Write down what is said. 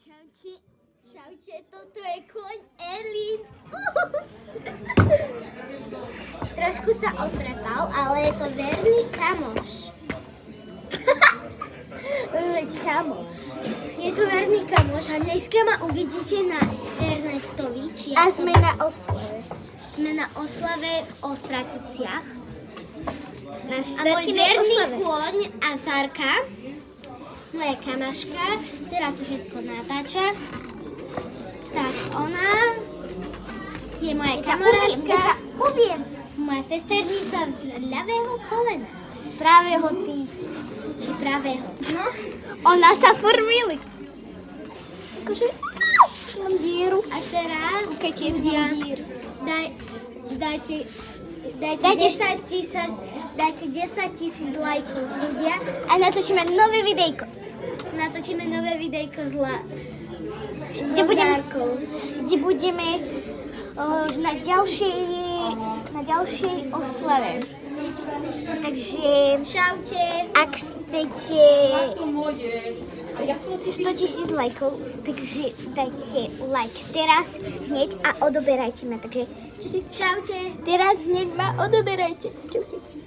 Čaute. Čaute, toto je kôň Elin. Trošku sa otrepal, ale je to verný kamoš. Kamoš. Je to verný kamoš a dneska ma uvidíte na Ernestovi. A sme na oslave. Sme na oslave v Ostraticiach. Na A môj verný oslave. kôň Azarka, moja kamaška, teda to všetko natáča. Tak ona je moja kamarátka, Poviem. moja sesternica z ľavého kolena. Právého ty. Či pravého. No, Ona sa formili. Akože mám díru. a teraz Keď je ľudia, díru. dajte Dajte 10 000 lajkov, ľudia. A natočíme nové videjko. Natočíme nové videjko s Kde budeme- Zárkou. Kde budeme na ďalšej oslave. Takže Čaute. ak chcete 100 000 lajkov, takže dajte like teraz, hneď a odoberajte ma. Takže Čaute. teraz hneď ma odoberajte. Čaute.